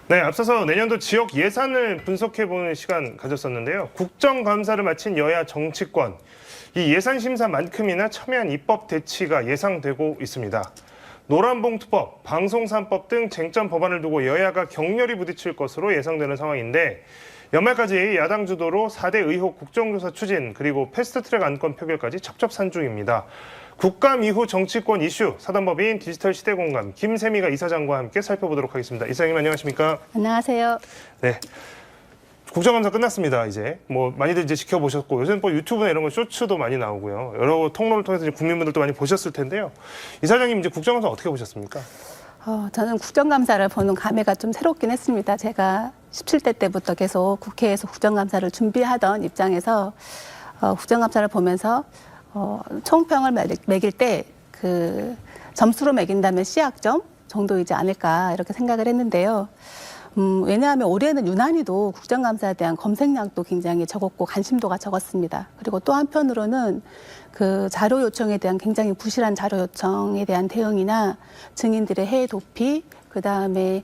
네, 앞서서 내년도 지역 예산을 분석해보는 시간 가졌었는데요. 국정감사를 마친 여야 정치권, 이 예산 심사만큼이나 첨예한 입법 대치가 예상되고 있습니다. 노란봉투법, 방송3법 등 쟁점 법안을 두고 여야가 격렬히 부딪힐 것으로 예상되는 상황인데 연말까지 야당 주도로 4대 의혹 국정조사 추진 그리고 패스트트랙 안건 표결까지 첩첩산중입니다. 국감 이후 정치권 이슈 사단법인 디지털 시대공감 김세미가 이사장과 함께 살펴보도록 하겠습니다. 이사장님 안녕하십니까? 안녕하세요. 네. 국정감사 끝났습니다. 이제 뭐 많이들 이제 지켜보셨고 요새는 뭐 유튜브나 이런 거 쇼츠도 많이 나오고요. 여러 통로를 통해서 이제 국민분들도 많이 보셨을 텐데요. 이사장님 이제 국정감사 어떻게 보셨습니까? 저는 국정감사를 보는 감회가 좀 새롭긴 했습니다. 제가 17대 때부터 계속 국회에서 국정감사를 준비하던 입장에서 국정감사를 보면서 총평을 매길 때 그 점수로 매긴다면 C학점 정도이지 않을까 이렇게 생각을 했는데요. 왜냐하면 올해는 유난히도 국정감사에 대한 검색량도 굉장히 적었고 관심도가 적었습니다. 그리고 또 한편으로는 그 자료 요청에 대한 굉장히 부실한 자료 요청에 대한 대응이나 증인들의 해외 도피, 그 다음에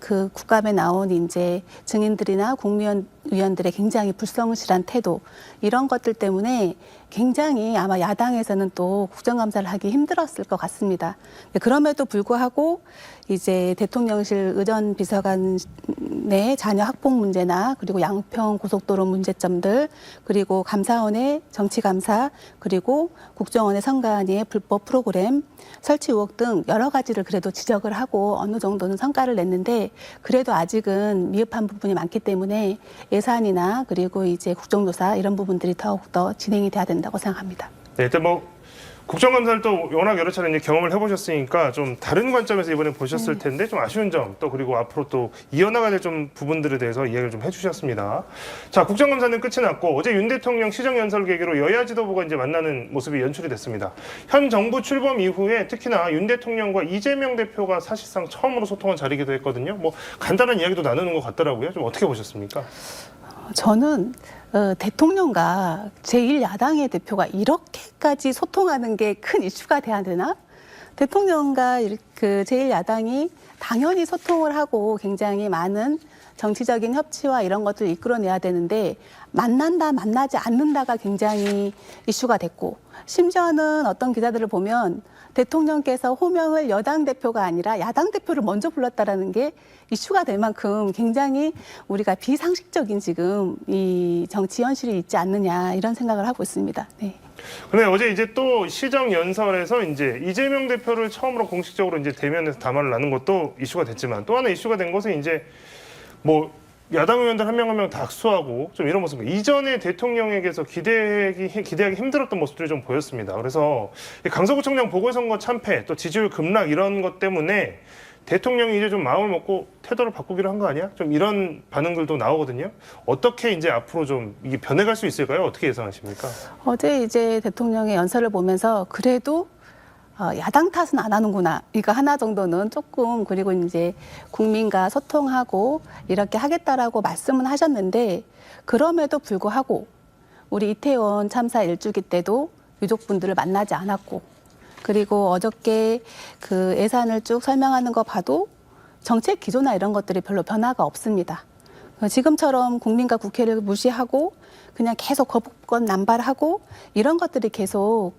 그 국감에 나온 이제 증인들이나 국무위원들의 굉장히 불성실한 태도 이런 것들 때문에 굉장히 아마 야당에서는 또 국정감사를 하기 힘들었을 것 같습니다. 그럼에도 불구하고 이제 대통령실 의전 비서관의 자녀 학폭 문제나 그리고 양평 고속도로 문제점들 그리고 감사원의 정치감사 그리고 국정원의 선관위의 불법 프로그램 설치 의혹 등 여러 가지를 그래도 지적을 하고 어느 정도는 성과를 냈는데 그래도 아직은 미흡한 부분이 많기 때문에 예산이나 그리고 이제 국정조사 이런 부분들이 더욱더 진행이 돼야 된다고 생각합니다. 네, 일단 뭐 국정감사를 또 워낙 여러 차례 이제 경험을 해보셨으니까 좀 다른 관점에서 이번에 보셨을 텐데 좀 아쉬운 점 또 그리고 앞으로 또 이어나가야 될 좀 부분들에 대해서 이야기를 좀 해주셨습니다. 자, 국정감사는 끝이 났고 어제 윤 대통령 시정연설 계기로 여야 지도부가 이제 만나는 모습이 연출이 됐습니다. 현 정부 출범 이후에 특히나 윤 대통령과 이재명 대표가 사실상 처음으로 소통한 자리이기도 했거든요. 뭐 간단한 이야기도 나누는 것 같더라고요. 좀 어떻게 보셨습니까? 저는 대통령과 제1야당의 대표가 이렇게까지 소통하는 게 큰 이슈가 돼야 되나? 대통령과 그 제1야당이 당연히 소통을 하고 굉장히 많은 정치적인 협치와 이런 것들을 이끌어내야 되는데 만난다, 만나지 않는다가 굉장히 이슈가 됐고 심지어는 어떤 기자들을 보면 대통령께서 호명을 여당 대표가 아니라 야당 대표를 먼저 불렀다라는 게 이슈가 될 만큼 굉장히 우리가 비상식적인 지금 이 정치 현실이 있지 않느냐 이런 생각을 하고 있습니다. 네. 근데 어제 이제 또 시정 연설에서 이제 이재명 대표를 처음으로 공식적으로 이제 대면에서 담화를 나눈 것도 이슈가 됐지만 또 하나 이슈가 된 것은 이제 뭐 야당 의원들 한 명 한 명 다 악수하고 좀 이런 모습. 이전에 대통령에게서 기대하기 힘들었던 모습들이 좀 보였습니다. 그래서 강서구청장 보궐선거 참패 또 지지율 급락 이런 것 때문에 대통령이 이제 좀 마음을 먹고 태도를 바꾸기로 한 거 아니야? 좀 이런 반응들도 나오거든요. 어떻게 이제 앞으로 좀 이게 변해갈 수 있을까요? 어떻게 예상하십니까? 어제 이제 대통령의 연설을 보면서 그래도 야당 탓은 안 하는구나. 이거 하나 정도는 조금 그리고 이제 국민과 소통하고 이렇게 하겠다라고 말씀은 하셨는데 그럼에도 불구하고 우리 이태원 참사 일주기 때도 유족분들을 만나지 않았고 그리고 어저께 그 예산을 쭉 설명하는 거 봐도 정책 기조나 이런 것들이 별로 변화가 없습니다. 지금처럼 국민과 국회를 무시하고 그냥 계속 거부권 남발하고 이런 것들이 계속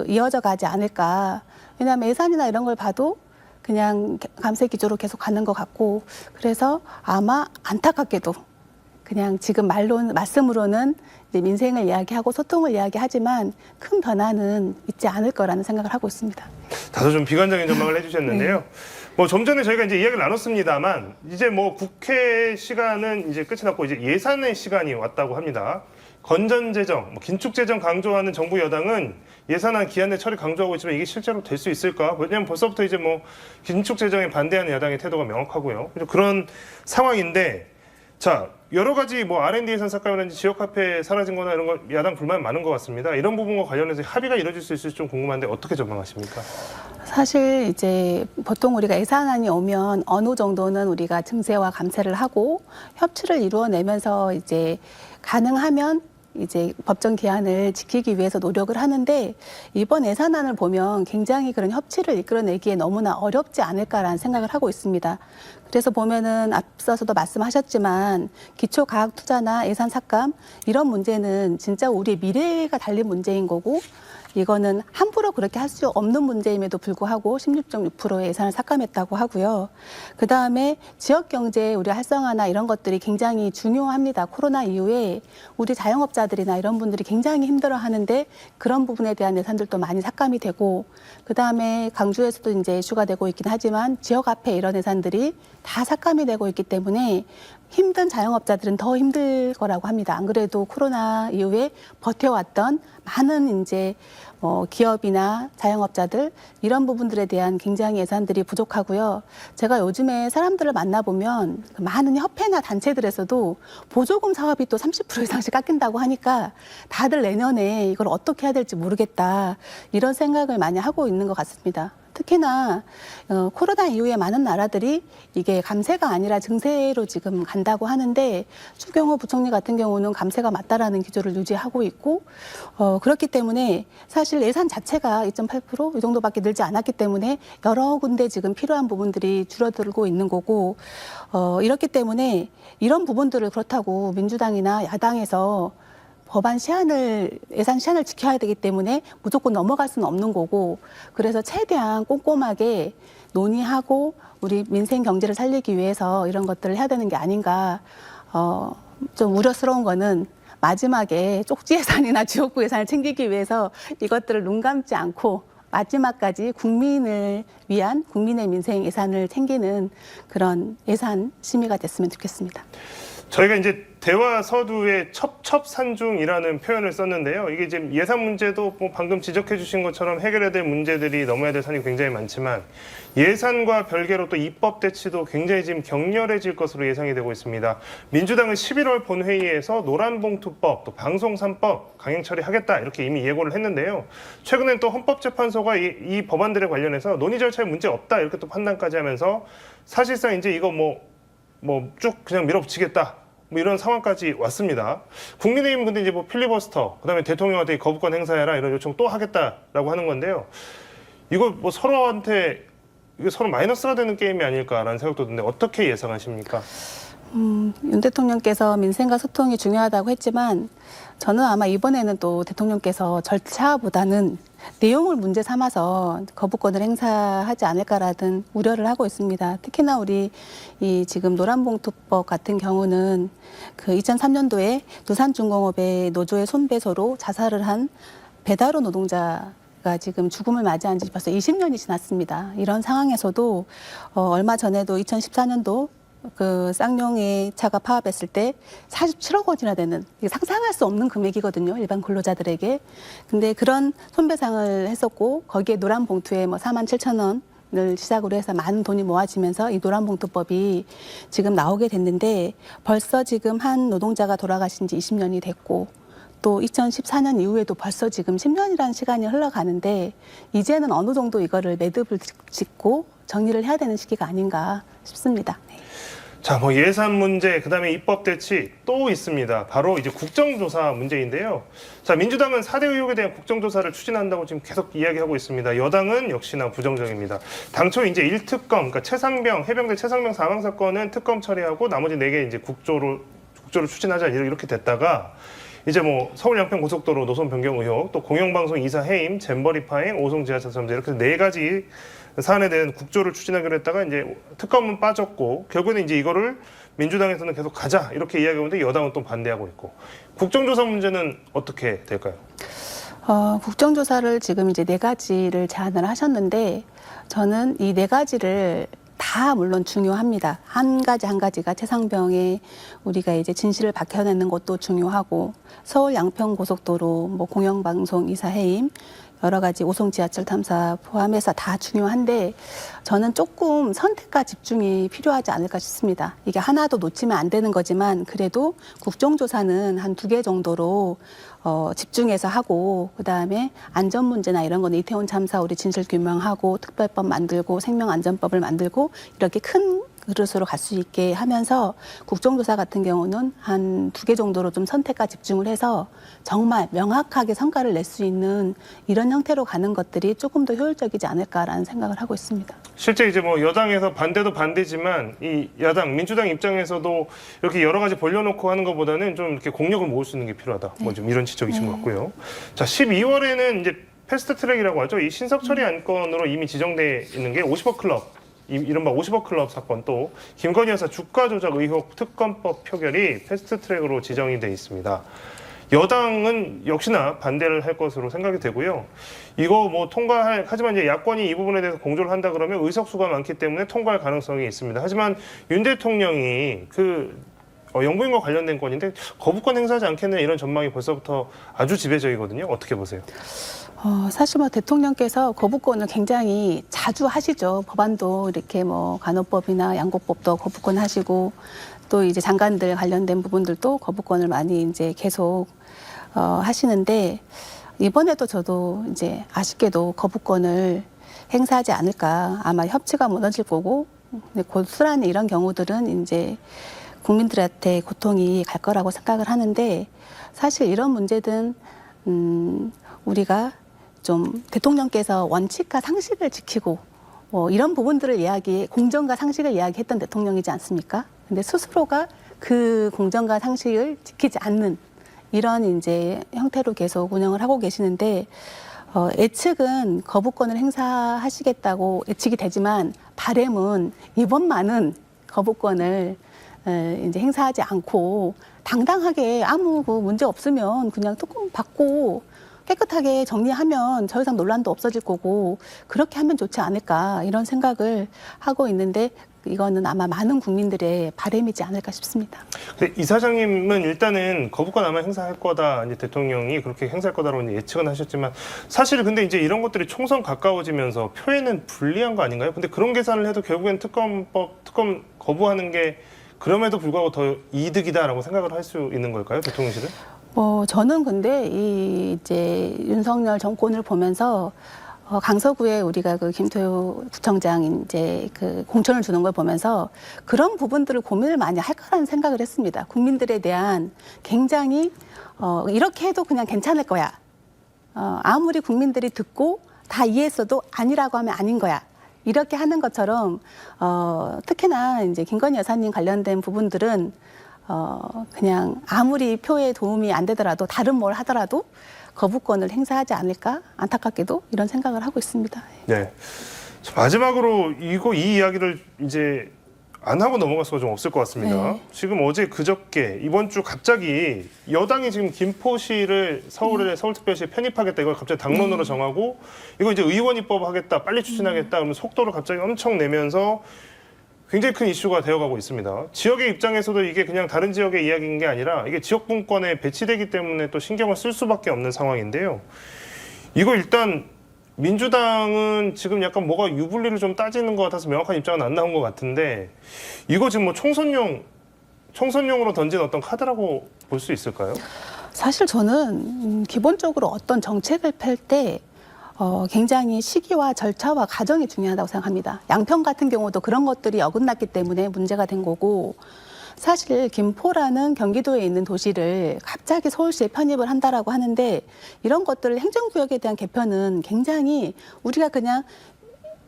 이어져 가지 않을까. 왜냐하면 예산이나 이런 걸 봐도 그냥 감세 기조로 계속 가는 것 같고 그래서 아마 안타깝게도 그냥 지금 말씀으로는 이제 민생을 이야기하고 소통을 이야기하지만 큰 변화는 있지 않을 거라는 생각을 하고 있습니다. 다소 좀 비관적인 전망을 해주셨는데요. 네. 뭐 좀 전에 저희가 이제 이야기를 나눴습니다만 이제 뭐 국회 시간은 이제 끝이 났고 이제 예산의 시간이 왔다고 합니다. 건전재정, 긴축재정 강조하는 정부 여당은 예산안 기한 내 처리 강조하고 있지만 이게 실제로 될 수 있을까? 왜냐하면 벌써부터 이제 뭐 긴축재정에 반대하는 야당의 태도가 명확하고요. 그런 상황인데 자 여러 가지 뭐 R&D 예산 삭감이라든지 지역화폐 사라진 거나 이런 거 야당 불만 많은 것 같습니다. 이런 부분과 관련해서 합의가 이루어질 수 있을지 좀 궁금한데 어떻게 전망하십니까? 사실 이제 보통 우리가 예산안이 오면 어느 정도는 우리가 증세와 감세를 하고 협치를 이루어내면서 이제 가능하면 이제 법정 기한을 지키기 위해서 노력을 하는데 이번 예산안을 보면 굉장히 그런 협치를 이끌어내기에 너무나 어렵지 않을까라는 생각을 하고 있습니다. 그래서 보면은 앞서서도 말씀하셨지만 기초과학 투자나 예산 삭감 이런 문제는 진짜 우리의 미래가 달린 문제인 거고 이거는 함부로 그렇게 할 수 없는 문제임에도 불구하고 16.6%의 예산을 삭감했다고 하고요. 그다음에 지역 경제 우리 활성화나 이런 것들이 굉장히 중요합니다. 코로나 이후에 우리 자영업자들이나 이런 분들이 굉장히 힘들어하는데 그런 부분에 대한 예산들도 많이 삭감이 되고 그다음에 강주에서도 이제 이슈가 되고 있긴 하지만 지역 화폐 이런 예산들이 다 삭감이 되고 있기 때문에 힘든 자영업자들은 더 힘들 거라고 합니다. 안 그래도 코로나 이후에 버텨왔던 많은 이제 기업이나 자영업자들 이런 부분들에 대한 굉장히 예산들이 부족하고요. 제가 요즘에 사람들을 만나보면 많은 협회나 단체들에서도 보조금 사업이 또 30% 이상씩 깎인다고 하니까 다들 내년에 이걸 어떻게 해야 될지 모르겠다 이런 생각을 많이 하고 있는 것 같습니다. 특히나 코로나 이후에 많은 나라들이 이게 감세가 아니라 증세로 지금 간다고 하는데 추경호 부총리 같은 경우는 감세가 맞다라는 기조를 유지하고 있고 그렇기 때문에 사실 예산 자체가 2.8%이 정도밖에 늘지 않았기 때문에 여러 군데 지금 필요한 부분들이 줄어들고 있는 거고 이렇기 때문에 이런 부분들을 그렇다고 민주당이나 야당에서 법안 시한을 예산 시한을 지켜야 되기 때문에 무조건 넘어갈 수는 없는 거고 그래서 최대한 꼼꼼하게 논의하고 우리 민생 경제를 살리기 위해서 이런 것들을 해야 되는 게 아닌가 좀 우려스러운 거는 마지막에 쪽지 예산이나 지역구 예산을 챙기기 위해서 이것들을 눈 감지 않고 마지막까지 국민을 위한 국민의 민생 예산을 챙기는 그런 예산 심의가 됐으면 좋겠습니다. 저희가 이제 대화 서두에 첩첩산중이라는 표현을 썼는데요. 이게 지금 예산 문제도 뭐 방금 지적해 주신 것처럼 해결해야 될 문제들이 넘어야 될 산이 굉장히 많지만 예산과 별개로 또 입법 대치도 굉장히 지금 격렬해질 것으로 예상이 되고 있습니다. 민주당은 11월 본회의에서 노란봉투법, 또 방송 3법 강행 처리하겠다 이렇게 이미 예고를 했는데요. 최근엔 또 헌법재판소가 이 법안들에 관련해서 논의 절차에 문제 없다 이렇게 또 판단까지 하면서 사실상 이제 이거 뭐 쭉 그냥 밀어붙이겠다. 뭐 이런 상황까지 왔습니다. 국민의힘은 근데 이제 뭐 필리버스터, 그다음에 대통령한테 거부권 행사해라 이런 요청 또 하겠다라고 하는 건데요. 이거 뭐 서로한테 이게 서로 마이너스가 되는 게임이 아닐까라는 생각도 드는데 어떻게 예상하십니까? 윤 대통령께서 민생과 소통이 중요하다고 했지만 저는 아마 이번에는 또 대통령께서 절차보다는 내용을 문제 삼아서 거부권을 행사하지 않을까라는 우려를 하고 있습니다. 특히나 우리 이 지금 노란봉투법 같은 경우는 그 2003년도에 두산중공업의 노조의 손배소로 자살을 한 배달원 노동자가 지금 죽음을 맞이한 지 벌써 20년이 지났습니다. 이런 상황에서도 얼마 전에도 2014년도 그 쌍용의 차가 파업했을 때 47억 원이나 되는 이게 상상할 수 없는 금액이거든요. 일반 근로자들에게. 근데 그런 손배상을 했었고 거기에 노란 봉투에 뭐 47,000원을 시작으로 해서 많은 돈이 모아지면서 이 노란봉투법이 지금 나오게 됐는데 벌써 지금 한 노동자가 돌아가신 지 20년이 됐고 또 2014년 이후에도 벌써 지금 10년이라는 시간이 흘러가는데 이제는 어느 정도 이거를 매듭을 짓고 정리를 해야 되는 시기가 아닌가 싶습니다. 네. 자, 뭐 예산 문제, 그다음에 입법 대치 또 있습니다. 바로 이제 국정조사 문제인데요. 자, 민주당은 4대 의혹에 대한 국정조사를 추진한다고 지금 계속 이야기하고 있습니다. 여당은 역시나 부정적입니다. 당초 이제 1특검, 그러니까 최상병, 해병대 최상병 사망 사건은 특검 처리하고 나머지 4개 이제 국조를 추진하자 이렇게 됐다가 이제 뭐 서울 양평 고속도로 노선 변경 의혹, 또 공영방송 이사 해임, 잼버리 파행, 오송 지하철 점제 이렇게 4가지 사안에 대한 국조를 추진하기로 했다가 이제 특검은 빠졌고 결국에는 이제 이거를 민주당에서는 계속 가자 이렇게 이야기하는데 여당은 또 반대하고 있고 국정조사 문제는 어떻게 될까요? 국정조사를 지금 이제 4가지를 제안을 하셨는데 저는 이 4가지를 다 물론 중요합니다. 한 가지가 최상병에 우리가 이제 진실을 밝혀내는 것도 중요하고 서울 양평 고속도로 뭐 공영방송 이사 해임 여러 가지 오송 지하철 탐사 포함해서 다 중요한데 저는 조금 선택과 집중이 필요하지 않을까 싶습니다. 이게 하나도 놓치면 안 되는 거지만 그래도 국정조사는 한 2개 정도로 집중해서 하고 그다음에 안전 문제나 이런 거는 이태원 참사 우리 진실 규명하고 특별법 만들고 생명안전법을 만들고 이렇게 큰 그릇으로 갈 수 있게 하면서 국정조사 같은 경우는 한 2개 정도로 좀 선택과 집중을 해서 정말 명확하게 성과를 낼 수 있는 이런 형태로 가는 것들이 조금 더 효율적이지 않을까라는 생각을 하고 있습니다. 실제 이제 뭐 여당에서 반대도 반대지만 이 야당 민주당 입장에서도 이렇게 여러 가지 벌려놓고 하는 것보다는 좀 이렇게 공력을 모을 수 있는 게 필요하다. 뭐 좀 이런 지적이신 것 같고요. 자, 12월에는 이제 패스트 트랙이라고 하죠. 이 신석 처리 안건으로 이미 지정돼 있는 게 50억 클럽, 이른바 50억 클럽 사건, 또 김건희 여사 주가 조작 의혹 특검법 표결이 패스트 트랙으로 지정이 돼 있습니다. 여당은 역시나 반대를 할 것으로 생각이 되고요. 이거 뭐 하지만 이제 야권이 이 부분에 대해서 공조를 한다 그러면 의석수가 많기 때문에 통과할 가능성이 있습니다. 하지만 윤 대통령이 영부인과 관련된 건인데 거부권 행사하지 않겠냐 이런 전망이 벌써부터 아주 지배적이거든요. 어떻게 보세요? 사실 뭐 대통령께서 거부권을 굉장히 자주 하시죠. 법안도 이렇게 뭐 간호법이나 양곡법도 거부권 하시고 또 이제 장관들 관련된 부분들도 거부권을 많이 이제 계속 하시는데 이번에도 저도 이제 아쉽게도 거부권을 행사하지 않을까. 아마 협치가 무너질 거고 고스란히 이런 경우들은 이제 국민들한테 고통이 갈 거라고 생각을 하는데 사실 이런 문제든 우리가 좀 대통령께서 원칙과 상식을 지키고 이런 부분들을 공정과 상식을 이야기했던 대통령이지 않습니까? 근데 스스로가 그 공정과 상식을 지키지 않는 이런 이제 형태로 계속 운영을 하고 계시는데 예측은 거부권을 행사하시겠다고 예측이 되지만 바람은 이번만은 거부권을 이제 행사하지 않고 당당하게 아무 문제 없으면 그냥 조금 받고 깨끗하게 정리하면 더 이상 논란도 없어질 거고 그렇게 하면 좋지 않을까 이런 생각을 하고 있는데 이거는 아마 많은 국민들의 바람이지 않을까 싶습니다. 근데 이사장님은 일단은 거부권 아마 행사할 거다. 이제 대통령이 그렇게 행사할 거다라고 이제 예측은 하셨지만 사실 근데 이제 이런 것들이 총선 가까워지면서 표에는 불리한 거 아닌가요? 근데 그런 계산을 해도 결국엔 특검 거부하는 게 그럼에도 불구하고 더 이득이다라고 생각을 할 수 있는 걸까요, 대통령실은? 저는 근데 이제 윤석열 정권을 보면서 강서구에 우리가 그 김토요 구청장 이제 그 공천을 주는 걸 보면서 그런 부분들을 고민을 많이 할 거라는 생각을 했습니다. 국민들에 대한 굉장히 이렇게 해도 그냥 괜찮을 거야. 아무리 국민들이 듣고 다 이해했어도 아니라고 하면 아닌 거야. 이렇게 하는 것처럼 특히나 이제 김건희 여사님 관련된 부분들은 그냥 아무리 표에 도움이 안 되더라도 다른 뭘 하더라도 거부권을 행사하지 않을까 안타깝게도 이런 생각을 하고 있습니다. 네. 마지막으로 이 이야기를 이제 안 하고 넘어갈 수가 좀 없을 것 같습니다. 네. 지금 어제 그저께 이번 주 갑자기 여당이 지금 김포시를 서울특별시에 편입하겠다 이걸 갑자기 당론으로 정하고 이거 이제 의원 입법하겠다 빨리 추진하겠다 그러면 속도를 갑자기 엄청 내면서 굉장히 큰 이슈가 되어가고 있습니다. 지역의 입장에서도 이게 그냥 다른 지역의 이야기인 게 아니라 이게 지역 분권에 배치되기 때문에 또 신경을 쓸 수밖에 없는 상황인데요. 이거 일단 민주당은 지금 약간 뭐가 유불리를 좀 따지는 것 같아서 명확한 입장은 안 나온 것 같은데 이거 지금 뭐 총선용으로 던진 어떤 카드라고 볼 수 있을까요? 사실 저는 기본적으로 어떤 정책을 펼 때 굉장히 시기와 절차와 과정이 중요하다고 생각합니다. 양평 같은 경우도 그런 것들이 어긋났기 때문에 문제가 된 거고 사실 김포라는 경기도에 있는 도시를 갑자기 서울시에 편입을 한다라고 하는데 이런 것들을 행정구역에 대한 개편은 굉장히 우리가 그냥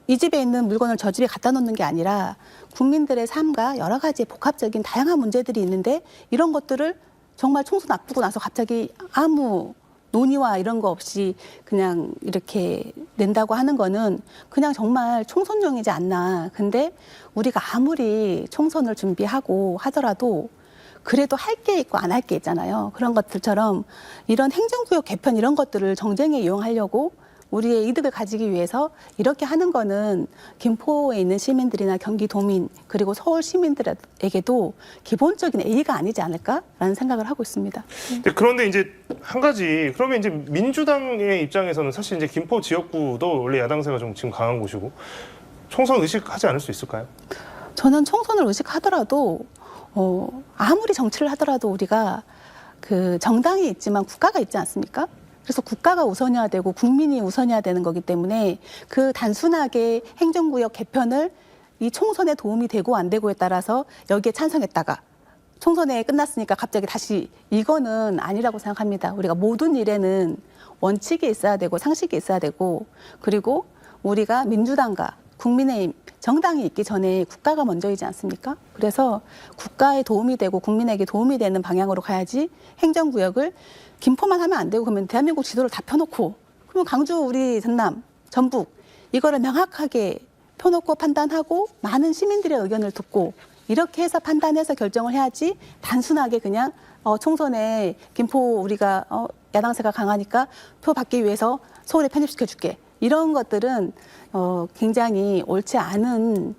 이 집에 있는 물건을 저 집에 갖다 놓는 게 아니라 국민들의 삶과 여러 가지 복합적인 다양한 문제들이 있는데 이런 것들을 정말 총선 앞두고 나서 갑자기 아무 논의와 이런 거 없이 그냥 이렇게 낸다고 하는 거는 그냥 정말 총선용이지 않나. 근데 우리가 아무리 총선을 준비하고 하더라도 그래도 할 게 있고 안 할 게 있잖아요. 그런 것들처럼 이런 행정구역 개편 이런 것들을 정쟁에 이용하려고 우리의 이득을 가지기 위해서 이렇게 하는 거는 김포에 있는 시민들이나 경기도민 그리고 서울 시민들에게도 기본적인 예의가 아니지 않을까라는 생각을 하고 있습니다. 그런데 이제 한 가지 그러면 이제 민주당의 입장에서는 사실 이제 김포 지역구도 원래 야당세가 좀 지금 강한 곳이고 총선 의식하지 않을 수 있을까요? 저는 총선을 의식하더라도 아무리 정치를 하더라도 우리가 그 정당이 있지만 국가가 있지 않습니까? 그래서 국가가 우선이어야 되고 국민이 우선이어야 되는 거기 때문에 그 단순하게 행정구역 개편을 이 총선에 도움이 되고 안 되고에 따라서 여기에 찬성했다가 총선에 끝났으니까 갑자기 다시 이거는 아니라고 생각합니다. 우리가 모든 일에는 원칙이 있어야 되고 상식이 있어야 되고 그리고 우리가 민주당과 국민의힘 정당이 있기 전에 국가가 먼저이지 않습니까? 그래서 국가에 도움이 되고 국민에게 도움이 되는 방향으로 가야지 행정구역을 김포만 하면 안 되고 그러면 대한민국 지도를 다 펴놓고 그러면 강주 우리 전남 전북 이거를 명확하게 펴놓고 판단하고 많은 시민들의 의견을 듣고 이렇게 해서 판단해서 결정을 해야지 단순하게 그냥 총선에 김포 우리가 야당세가 강하니까 표 받기 위해서 서울에 편입시켜줄게. 이런 것들은 굉장히 옳지 않은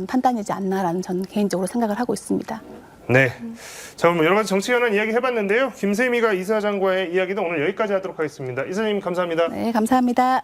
판단이지 않나라는 저는 개인적으로 생각을 하고 있습니다. 네. 자, 그럼 여러 가지 정치 현안 이야기 해봤는데요. 김세미가 이사장과의 이야기도 오늘 여기까지 하도록 하겠습니다. 이사님 감사합니다. 네, 감사합니다.